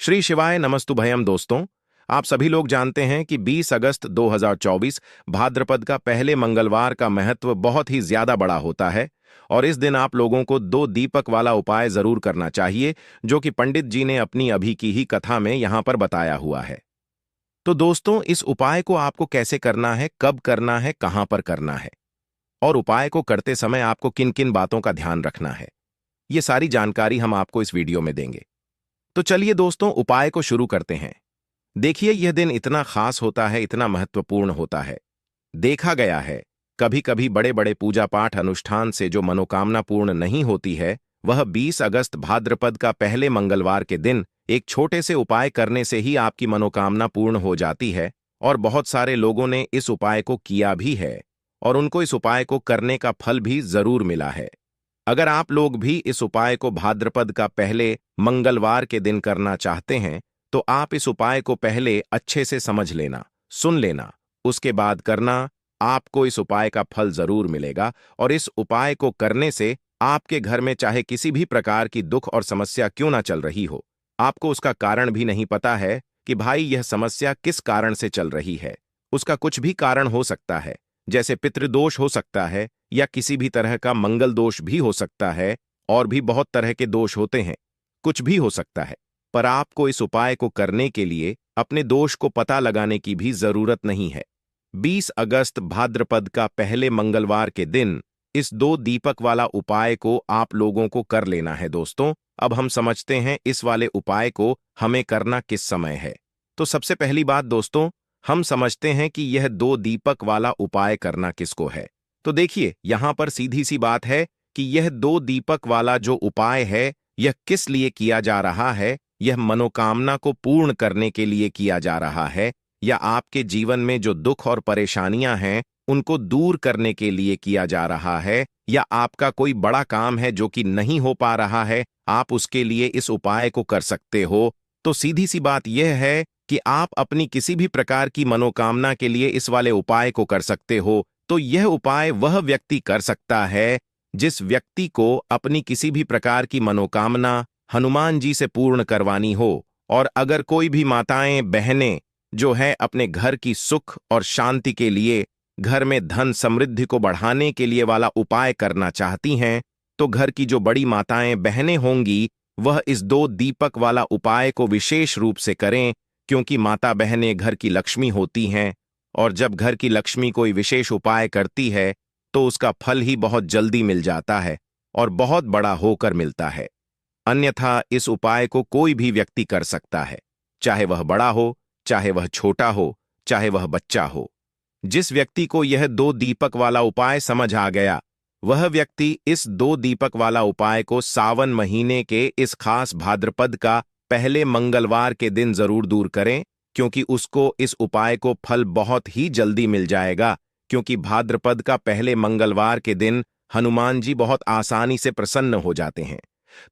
श्री शिवाय नमस्तुभयम दोस्तों। आप सभी लोग जानते हैं कि 20 अगस्त 2024 भाद्रपद का पहले मंगलवार का महत्व बहुत ही ज्यादा बड़ा होता है और इस दिन आप लोगों को 2 दीपक वाला उपाय जरूर करना चाहिए, जो कि पंडित जी ने अपनी अभी की ही कथा में यहां पर बताया हुआ है। तो दोस्तों, इस उपाय को आपको कैसे करना है, कब करना है, कहां पर करना है और उपाय को करते समय आपको किन किन बातों का ध्यान रखना है, ये सारी जानकारी हम आपको इस वीडियो में देंगे। तो चलिए दोस्तों, उपाय को शुरू करते हैं। देखिए, यह दिन इतना खास होता है, इतना महत्वपूर्ण होता है। देखा गया है, कभी कभी बड़े बड़े पूजा पाठ अनुष्ठान से जो मनोकामना पूर्ण नहीं होती है, वह 20 अगस्त भाद्रपद का पहले मंगलवार के दिन एक छोटे से उपाय करने से ही आपकी मनोकामना पूर्ण हो जाती है। और बहुत सारे लोगों ने इस उपाय को किया भी है और उनको इस उपाय को करने का फल भी जरूर मिला है। अगर आप लोग भी इस उपाय को भाद्रपद का पहले मंगलवार के दिन करना चाहते हैं, तो आप इस उपाय को पहले अच्छे से समझ लेना, सुन लेना, उसके बाद करना। आपको इस उपाय का फल जरूर मिलेगा और इस उपाय को करने से आपके घर में चाहे किसी भी प्रकार की दुख और समस्या क्यों ना चल रही हो, आपको उसका कारण भी नहीं पता है कि भाई यह समस्या किस कारण से चल रही है। उसका कुछ भी कारण हो सकता है, जैसे पितृदोष हो सकता है या किसी भी तरह का मंगल दोष भी हो सकता है, और भी बहुत तरह के दोष होते हैं, कुछ भी हो सकता है। पर आपको इस उपाय को करने के लिए अपने दोष को पता लगाने की भी जरूरत नहीं है। 20 अगस्त भाद्रपद का पहले मंगलवार के दिन इस 2 दीपक वाला उपाय को आप लोगों को कर लेना है। दोस्तों, अब हम समझते हैं इस वाले उपाय को हमें करना किस समय है। तो सबसे पहली बात दोस्तों, हम समझते हैं कि यह 2 दीपक वाला उपाय करना किसको है। तो देखिए, यहां पर सीधी सी बात है कि यह 2 दीपक वाला जो उपाय है, यह किस लिए किया जा रहा है। यह मनोकामना को पूर्ण करने के लिए किया जा रहा है, या आपके जीवन में जो दुख और परेशानियां हैं उनको दूर करने के लिए किया जा रहा है, या आपका कोई बड़ा काम है जो कि नहीं हो पा रहा है, आप उसके लिए इस उपाय को कर सकते हो। तो सीधी सी बात यह है कि आप अपनी किसी भी प्रकार की मनोकामना के लिए इस वाले उपाय को कर सकते हो। तो यह उपाय वह व्यक्ति कर सकता है जिस व्यक्ति को अपनी किसी भी प्रकार की मनोकामना हनुमान जी से पूर्ण करवानी हो। और अगर कोई भी माताएं बहनें जो है अपने घर की सुख और शांति के लिए, घर में धन समृद्धि को बढ़ाने के लिए वाला उपाय करना चाहती हैं, तो घर की जो बड़ी माताएं बहनें होंगी वह इस 2 दीपक वाला उपाय को विशेष रूप से करें, क्योंकि माता बहनें घर की लक्ष्मी होती हैं और जब घर की लक्ष्मी कोई विशेष उपाय करती है तो उसका फल ही बहुत जल्दी मिल जाता है और बहुत बड़ा होकर मिलता है। अन्यथा इस उपाय को कोई भी व्यक्ति कर सकता है, चाहे वह बड़ा हो, चाहे वह छोटा हो, चाहे वह बच्चा हो। जिस व्यक्ति को यह 2 दीपक वाला उपाय समझ आ गया, वह व्यक्ति इस 2 दीपक वाला उपाय को सावन महीने के इस खास भाद्रपद का पहले मंगलवार के दिन जरूर दूर करें, क्योंकि उसको इस उपाय को फल बहुत ही जल्दी मिल जाएगा। क्योंकि भाद्रपद का पहले मंगलवार के दिन हनुमान जी बहुत आसानी से प्रसन्न हो जाते हैं।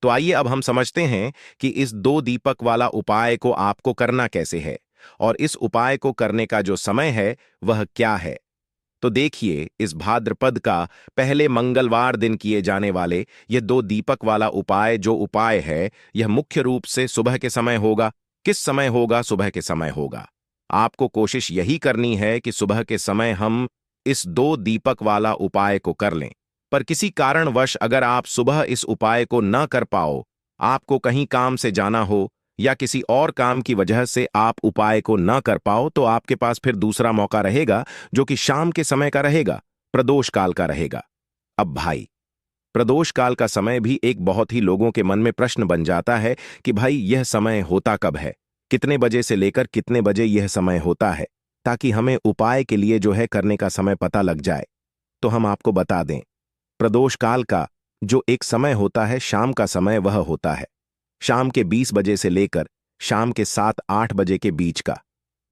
तो आइए अब हम समझते हैं कि इस 2 दीपक वाला उपाय को आपको करना कैसे है और इस उपाय को करने का जो समय है वह क्या है। तो देखिए, इस भाद्रपद का पहले मंगलवार दिन किए जाने वाले यह 2 दीपक वाला उपाय जो उपाय है, यह मुख्य रूप से सुबह के समय होगा। किस समय होगा? सुबह के समय होगा। आपको कोशिश यही करनी है कि सुबह के समय हम इस 2 दीपक वाला उपाय को कर लें। पर किसी कारणवश अगर आप सुबह इस उपाय को न कर पाओ, आपको कहीं काम से जाना हो या किसी और काम की वजह से आप उपाय को न कर पाओ, तो आपके पास फिर दूसरा मौका रहेगा, जो कि शाम के समय का रहेगा, प्रदोष काल का रहेगा। अब भाई, प्रदोष काल का समय भी एक बहुत ही लोगों के मन में प्रश्न बन जाता है कि भाई यह समय होता कब है, कितने बजे से लेकर कितने बजे यह समय होता है, ताकि हमें उपाय के लिए जो है करने का समय पता लग जाए। तो हम आपको बता दें, प्रदोष काल का जो एक समय होता है, शाम का समय, वह होता है शाम के 20 बजे से लेकर शाम के 7-8 बजे के बीच का।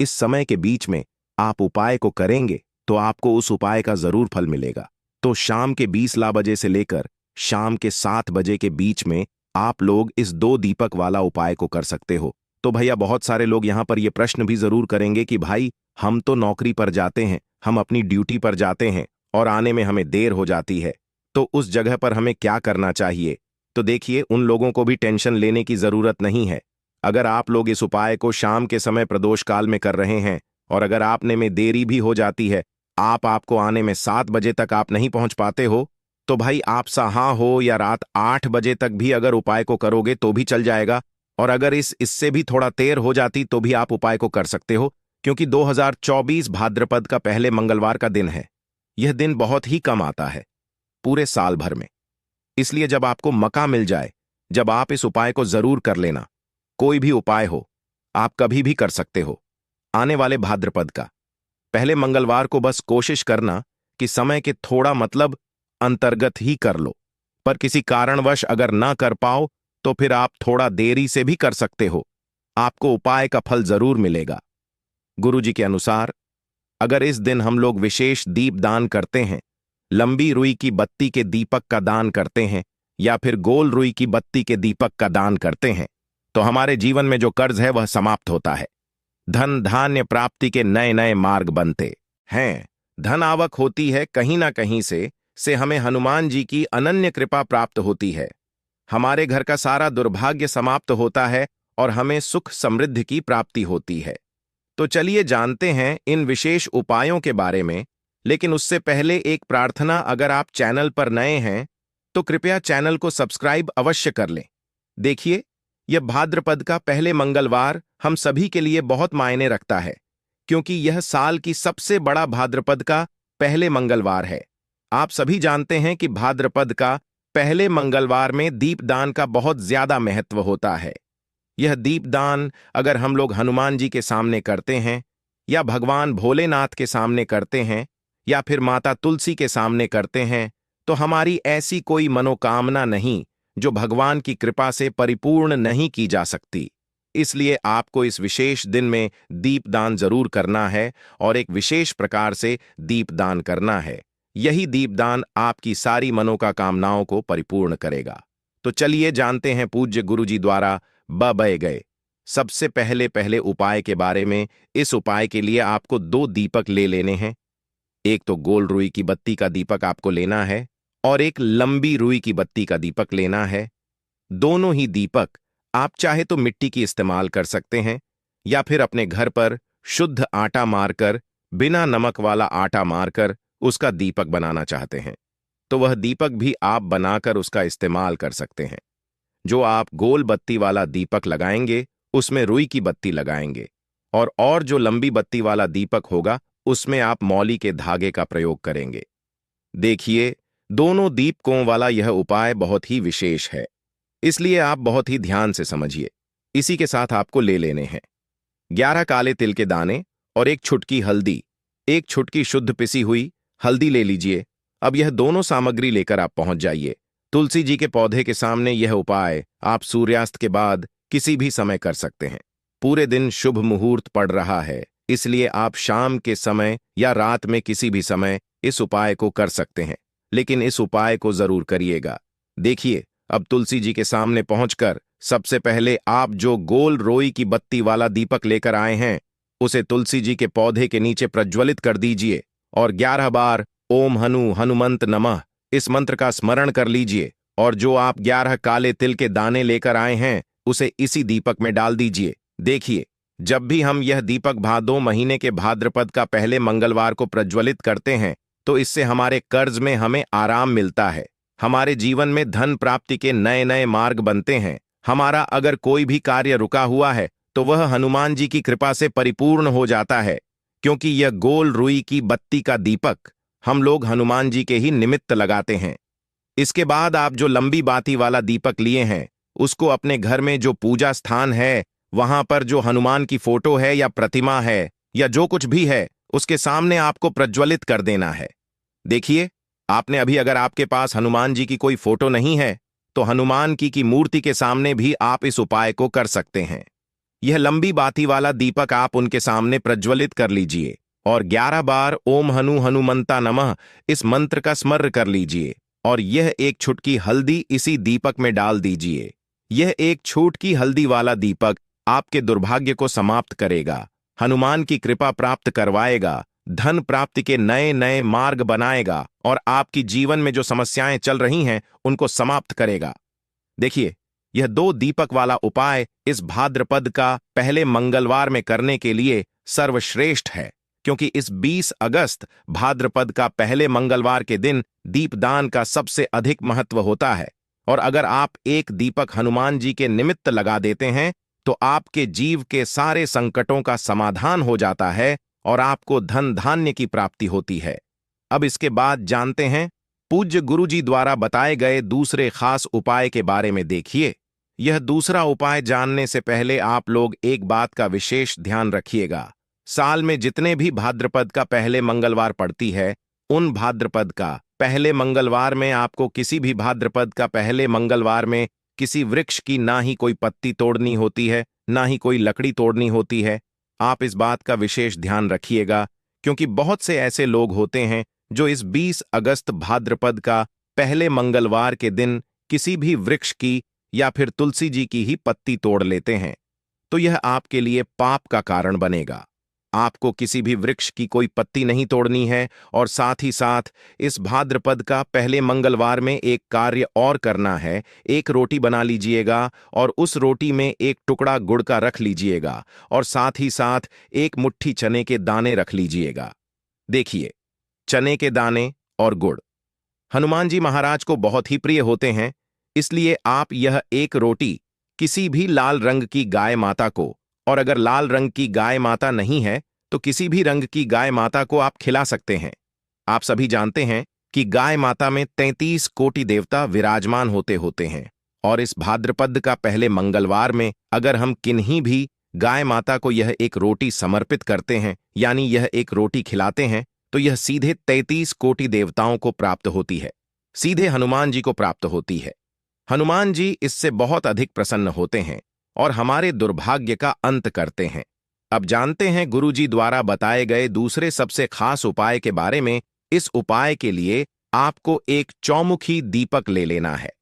इस समय के बीच में आप उपाय को करेंगे तो आपको उस उपाय का जरूर फल मिलेगा। तो शाम के 20 बजे से लेकर शाम के 7 बजे के बीच में आप लोग इस 2 दीपक वाला उपाय को कर सकते हो। तो भैया, बहुत सारे लोग यहां पर यह प्रश्न भी जरूर करेंगे कि भाई, हम तो नौकरी पर जाते हैं, हम अपनी ड्यूटी पर जाते हैं और आने में हमें देर हो जाती है, तो उस जगह पर हमें क्या करना चाहिए। तो देखिए, उन लोगों को भी टेंशन लेने की जरूरत नहीं है। अगर आप लोग इस उपाय को शाम के समय प्रदोष काल में कर रहे हैं और अगर आपने में देरी भी हो जाती है, आपको आने में 7 बजे तक आप नहीं पहुंच पाते हो, तो भाई आप सहा हो या रात 8 बजे तक भी अगर उपाय को करोगे तो भी चल जाएगा। और अगर इससे भी थोड़ा देर हो जाती तो भी आप उपाय को कर सकते हो, क्योंकि 2024 भाद्रपद का पहले मंगलवार का दिन है। यह दिन बहुत ही कम आता है पूरे साल भर में। इसलिए जब आपको मौका मिल जाए, जब आप इस उपाय को जरूर कर लेना। कोई भी उपाय हो, आप कभी भी कर सकते हो। आने वाले भाद्रपद का पहले मंगलवार को बस कोशिश करना कि समय के थोड़ा मतलब अंतर्गत ही कर लो। पर किसी कारणवश अगर ना कर पाओ तो फिर आप थोड़ा देरी से भी कर सकते हो। आपको उपाय का फल जरूर मिलेगा। गुरुजी के अनुसार अगर इस दिन हम लोग विशेष दीप दान करते हैं, लंबी रुई की बत्ती के दीपक का दान करते हैं या फिर गोल रुई की बत्ती के दीपक का दान करते हैं, तो हमारे जीवन में जो कर्ज है वह समाप्त होता है। धन धान्य प्राप्ति के नए नए मार्ग बनते हैं। धन आवक होती है कहीं ना कहीं से हमें हनुमान जी की अनन्य कृपा प्राप्त होती है। हमारे घर का सारा दुर्भाग्य समाप्त होता है और हमें सुख समृद्धि की प्राप्ति होती है। तो चलिए जानते हैं इन विशेष उपायों के बारे में। लेकिन उससे पहले एक प्रार्थना, अगर आप चैनल पर नए हैं तो कृपया चैनल को सब्सक्राइब अवश्य कर लें। देखिए, यह भाद्रपद का पहले मंगलवार हम सभी के लिए बहुत मायने रखता है, क्योंकि यह साल की सबसे बड़ा भाद्रपद का पहले मंगलवार है। आप सभी जानते हैं कि भाद्रपद का पहले मंगलवार में दीपदान का बहुत ज्यादा महत्व होता है। यह दीपदान अगर हम लोग हनुमान जी के सामने करते हैं या भगवान भोलेनाथ के सामने करते हैं या फिर माता तुलसी के सामने करते हैं, तो हमारी ऐसी कोई मनोकामना नहीं जो भगवान की कृपा से परिपूर्ण नहीं की जा सकती। इसलिए आपको इस विशेष दिन में दीपदान जरूर करना है और एक विशेष प्रकार से दीपदान करना है। यही दीपदान आपकी सारी मनोकामनाओं को परिपूर्ण करेगा। तो चलिए जानते हैं पूज्य गुरुजी द्वारा बए गए सबसे पहले उपाय के बारे में। इस उपाय के लिए आपको 2 दीपक ले लेने हैं। एक तो गोल रुई की बत्ती का दीपक आपको लेना है और एक लंबी रुई की बत्ती का दीपक लेना है। दोनों ही दीपक आप चाहे तो मिट्टी की इस्तेमाल कर सकते हैं या फिर अपने घर पर शुद्ध आटा मारकर, बिना नमक वाला आटा मारकर उसका दीपक बनाना चाहते हैं तो वह दीपक भी आप बनाकर उसका इस्तेमाल कर सकते हैं। जो आप गोल बत्ती वाला दीपक लगाएंगे उसमें रुई की बत्ती लगाएंगे और जो लंबी बत्ती वाला दीपक होगा उसमें आप मौली के धागे का प्रयोग करेंगे। देखिए, दोनों दीपकों वाला यह उपाय बहुत ही विशेष है, इसलिए आप बहुत ही ध्यान से समझिए। इसी के साथ आपको ले लेने हैं 11 काले तिल के दाने और एक छुटकी हल्दी, एक छुटकी शुद्ध पिसी हुई हल्दी ले लीजिए। अब यह दोनों सामग्री लेकर आप पहुंच जाइए तुलसी जी के पौधे के सामने। यह उपाय आप सूर्यास्त के बाद किसी भी समय कर सकते हैं। पूरे दिन शुभ मुहूर्त पड़ रहा है, इसलिए आप शाम के समय या रात में किसी भी समय इस उपाय को कर सकते हैं, लेकिन इस उपाय को जरूर करिएगा। देखिए, अब तुलसी जी के सामने पहुंचकर सबसे पहले आप जो गोल रोई की बत्ती वाला दीपक लेकर आए हैं उसे तुलसी जी के पौधे के नीचे प्रज्वलित कर दीजिए और 11 बार ओम हनुमंत नमः इस मंत्र का स्मरण कर लीजिए। और जो आप 11 काले तिल के दाने लेकर आए हैं उसे इसी दीपक में डाल दीजिए। देखिए, जब भी हम यह दीपक भादो महीने के भाद्रपद का पहले मंगलवार को प्रज्वलित करते हैं तो इससे हमारे कर्ज में हमें आराम मिलता है, हमारे जीवन में धन प्राप्ति के नए नए मार्ग बनते हैं। हमारा अगर कोई भी कार्य रुका हुआ है तो वह हनुमान जी की कृपा से परिपूर्ण हो जाता है, क्योंकि यह गोल रुई की बत्ती का दीपक हम लोग हनुमान जी के ही निमित्त लगाते हैं। इसके बाद आप जो लंबी बाती वाला दीपक लिए हैं उसको अपने घर में जो पूजा स्थान है वहां पर जो हनुमान की फोटो है या प्रतिमा है या जो कुछ भी है उसके सामने आपको प्रज्वलित कर देना है। देखिए, आपने अभी अगर आपके पास हनुमान जी की कोई फोटो नहीं है तो हनुमान की मूर्ति के सामने भी आप इस उपाय को कर सकते हैं। यह लंबी बाती वाला दीपक आप उनके सामने प्रज्वलित कर लीजिए और 11 बार ओम हनुमंता नमः इस मंत्र का स्मरण कर लीजिए और यह एक छुटकी हल्दी इसी दीपक में डाल दीजिए। यह एक छुटकी हल्दी वाला दीपक आपके दुर्भाग्य को समाप्त करेगा, हनुमान की कृपा प्राप्त करवाएगा, धन प्राप्ति के नए नए मार्ग बनाएगा और आपकी जीवन में जो समस्याएं चल रही हैं उनको समाप्त करेगा। देखिए, यह 2 दीपक वाला उपाय इस भाद्रपद का पहले मंगलवार में करने के लिए सर्वश्रेष्ठ है, क्योंकि इस 20 अगस्त भाद्रपद का पहले मंगलवार के दिन दीपदान का सबसे अधिक महत्व होता है। और अगर आप एक दीपक हनुमान जी के निमित्त लगा देते हैं तो आपके जीव के सारे संकटों का समाधान हो जाता है और आपको धन धान्य की प्राप्ति होती है। अब इसके बाद जानते हैं पूज्य गुरुजी द्वारा बताए गए दूसरे खास उपाय के बारे में। देखिए, यह दूसरा उपाय जानने से पहले आप लोग एक बात का विशेष ध्यान रखिएगा। साल में जितने भी भाद्रपद का पहले मंगलवार पड़ती है, उन भाद्रपद का पहले मंगलवार में आपको किसी भी भाद्रपद का पहले मंगलवार में किसी वृक्ष की ना ही कोई पत्ती तोड़नी होती है, ना ही कोई लकड़ी तोड़नी होती है। आप इस बात का विशेष ध्यान रखिएगा, क्योंकि बहुत से ऐसे लोग होते हैं जो इस 20 अगस्त भाद्रपद का पहले मंगलवार के दिन किसी भी वृक्ष की या फिर तुलसी जी की ही पत्ती तोड़ लेते हैं। तो यह आपके लिए पाप का कारण बनेगा। आपको किसी भी वृक्ष की कोई पत्ती नहीं तोड़नी है। और साथ ही साथ इस भाद्रपद का पहले मंगलवार में एक कार्य और करना है। एक रोटी बना लीजिएगा और उस रोटी में एक टुकड़ा गुड़ का रख लीजिएगा और साथ ही साथ एक मुट्ठी चने के दाने रख लीजिएगा। देखिए, चने के दाने और गुड़ हनुमान जी महाराज को बहुत ही प्रिय होते हैं, इसलिए आप यह एक रोटी किसी भी लाल रंग की गाय माता को, और अगर लाल रंग की गाय माता नहीं है तो किसी भी रंग की गाय माता को आप खिला सकते हैं। आप सभी जानते हैं कि गाय माता में 33 कोटि देवता विराजमान होते हैं, और इस भाद्रपद का पहले मंगलवार में अगर हम किन्हीं भी गाय माता को यह एक रोटी समर्पित करते हैं, यानी यह एक रोटी खिलाते हैं, तो यह सीधे 33 कोटि देवताओं को प्राप्त होती है, सीधे हनुमान जी को प्राप्त होती है। हनुमान जी इससे बहुत अधिक प्रसन्न होते हैं और हमारे दुर्भाग्य का अंत करते हैं। अब जानते हैं गुरुजी द्वारा बताए गए दूसरे सबसे खास उपाय के बारे में। इस उपाय के लिए आपको एक चौमुखी दीपक ले लेना है।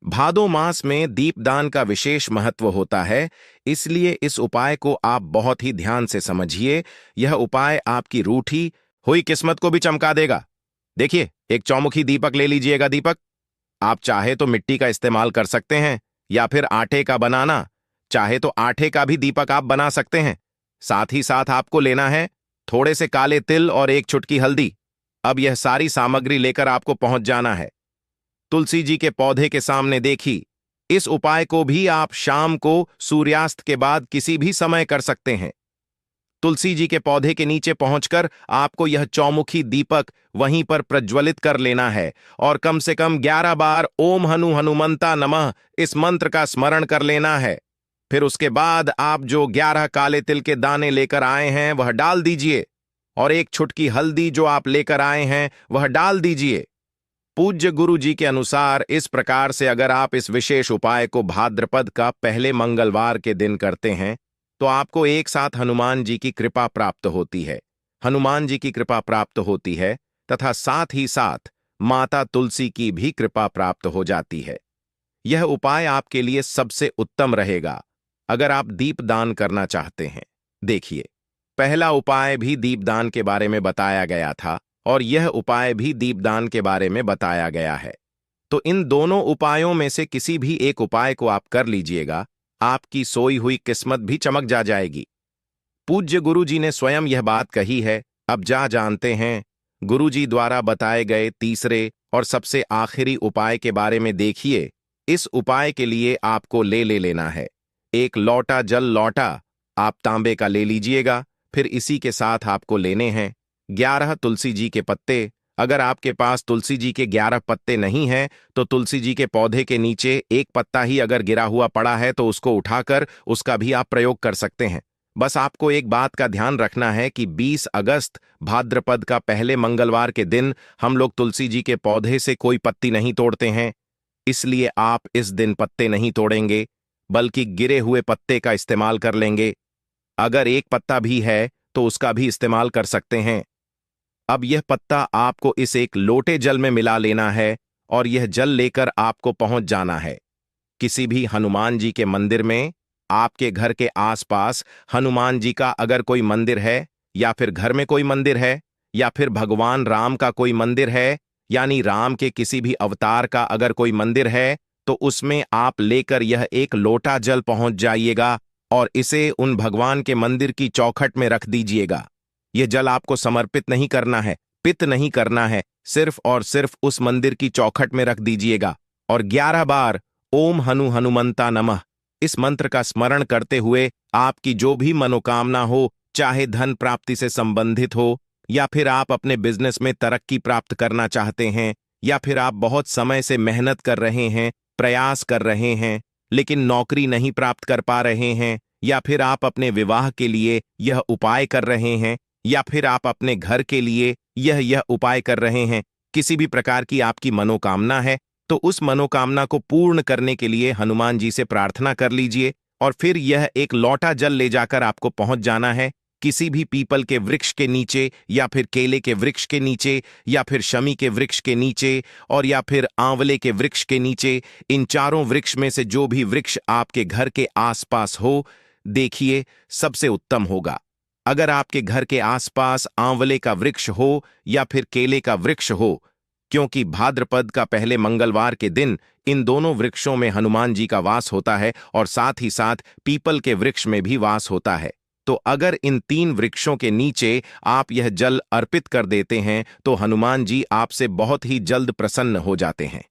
भादो मास में दीपदान का विशेष महत्व होता है, इसलिए इस उपाय को आप बहुत ही ध्यान से समझिए। यह उपाय आपकी रूठी हुई किस्मत को भी चमका देगा। देखिए, एक चौमुखी दीपक ले लीजिएगा। दीपक आप चाहे तो मिट्टी का इस्तेमाल कर सकते हैं या फिर आटे का बनाना चाहे तो आटे का भी दीपक आप बना सकते हैं। साथ ही साथ आपको लेना है थोड़े से काले तिल और एक चुटकी हल्दी। अब यह सारी सामग्री लेकर आपको पहुंच जाना है तुलसी जी के पौधे के सामने। देखिए, इस उपाय को भी आप शाम को सूर्यास्त के बाद किसी भी समय कर सकते हैं। तुलसी जी के पौधे के नीचे पहुंचकर आपको यह चौमुखी दीपक वहीं पर प्रज्वलित कर लेना है और कम से कम 11 बार ओम हनुमंता नमः इस मंत्र का स्मरण कर लेना है। फिर उसके बाद आप जो 11 काले तिल के दाने लेकर आए हैं वह डाल दीजिए और एक चुटकी हल्दी जो आप लेकर आए हैं वह डाल दीजिए। पूज्य गुरु जी के अनुसार इस प्रकार से अगर आप इस विशेष उपाय को भाद्रपद का पहले मंगलवार के दिन करते हैं तो आपको एक साथ हनुमान जी की कृपा प्राप्त होती है। हनुमान जी की कृपा प्राप्त होती है तथा साथ ही साथ माता तुलसी की भी कृपा प्राप्त हो जाती है। यह उपाय आपके लिए सबसे उत्तम रहेगा अगर आप दीपदान करना चाहते हैं। देखिए, पहला उपाय भी दीपदान के बारे में बताया गया था और यह उपाय भी दीपदान के बारे में बताया गया है। तो इन दोनों उपायों में से किसी भी एक उपाय को आप कर लीजिएगा, आपकी सोई हुई किस्मत भी चमक जाएगी। पूज्य गुरुजी ने स्वयं यह बात कही है। अब जानते हैं गुरुजी द्वारा बताए गए तीसरे और सबसे आखिरी उपाय के बारे में। देखिए, इस उपाय के लिए आपको ले लेना है एक लौटा जल लौटा आप तांबे का ले लीजिएगा। फिर इसी के साथ आपको लेने हैं 11 तुलसी जी के पत्ते। अगर आपके पास तुलसी जी के 11 पत्ते नहीं हैं तो तुलसी जी के पौधे के नीचे एक पत्ता ही अगर गिरा हुआ पड़ा है तो उसको उठाकर उसका भी आप प्रयोग कर सकते हैं। बस आपको एक बात का ध्यान रखना है कि 20 अगस्त भाद्रपद का पहले मंगलवार के दिन हम लोग तुलसी जी के पौधे से कोई पत्ती नहीं तोड़ते हैं, इसलिए आप इस दिन पत्ते नहीं तोड़ेंगे बल्कि गिरे हुए पत्ते का इस्तेमाल कर लेंगे। अगर एक पत्ता भी है तो उसका भी इस्तेमाल कर सकते हैं। अब यह पत्ता आपको इस एक लोटे जल में मिला लेना है और यह जल लेकर आपको पहुंच जाना है किसी भी हनुमान जी के मंदिर में। आपके घर के आसपास हनुमान जी का अगर कोई मंदिर है या फिर घर में कोई मंदिर है या फिर भगवान राम का कोई मंदिर है, यानी राम के किसी भी अवतार का अगर कोई मंदिर है तो उसमें आप लेकर यह एक लोटा जल पहुंच जाइएगा और इसे उन भगवान के मंदिर की चौखट में रख दीजिएगा। यह जल आपको समर्पित नहीं करना है, पित नहीं करना है, सिर्फ और सिर्फ उस मंदिर की चौखट में रख दीजिएगा और 11 बार ओम हनुमंता नमः इस मंत्र का स्मरण करते हुए आपकी जो भी मनोकामना हो, चाहे धन प्राप्ति से संबंधित हो, या फिर आप अपने बिजनेस में तरक्की प्राप्त करना चाहते हैं, या फिर आप बहुत समय से मेहनत कर रहे हैं, प्रयास कर रहे हैं, लेकिन नौकरी नहीं प्राप्त कर पा रहे हैं, या फिर आप अपने विवाह के लिए यह उपाय कर रहे हैं, या फिर आप अपने घर के लिए यह उपाय कर रहे हैं, किसी भी प्रकार की आपकी मनोकामना है, तो उस मनोकामना को पूर्ण करने के लिए हनुमान जी से प्रार्थना कर लीजिए और फिर यह एक लौटा जल ले जाकर आपको पहुंच जाना है किसी भी पीपल के वृक्ष के नीचे, या फिर केले के वृक्ष के नीचे, या फिर शमी के वृक्ष के नीचे, और या फिर आंवले के वृक्ष के नीचे। इन चारों वृक्ष में से जो भी वृक्ष आपके घर के आसपास हो, देखिए सबसे उत्तम होगा अगर आपके घर के आसपास आंवले का वृक्ष हो या फिर केले का वृक्ष हो, क्योंकि भाद्रपद का पहले मंगलवार के दिन इन दोनों वृक्षों में हनुमान जी का वास होता है और साथ ही साथ पीपल के वृक्ष में भी वास होता है। तो अगर इन 3 वृक्षों के नीचे आप यह जल अर्पित कर देते हैं तो हनुमान जी आपसे बहुत ही जल्द प्रसन्न हो जाते हैं।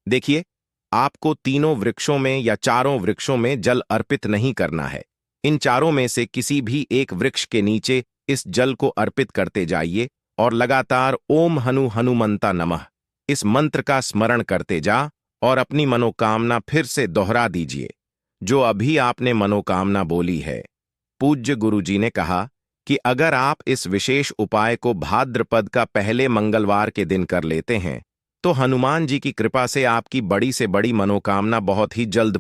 देखिए, आपको तीनों वृक्षों में या चारों वृक्षों में जल अर्पित नहीं करना है। इन चारों में से किसी भी एक वृक्ष के नीचे इस जल को अर्पित करते जाइए और लगातार ओम हनुमंता नमः इस मंत्र का स्मरण करते जा और अपनी मनोकामना फिर से दोहरा दीजिए जो अभी आपने मनोकामना बोली है। पूज्य गुरुजी ने कहा कि अगर आप इस विशेष उपाय को भाद्रपद का पहले मंगलवार के दिन कर लेते हैं तो हनुमान जी की कृपा से आपकी बड़ी से बड़ी मनोकामना बहुत ही जल्द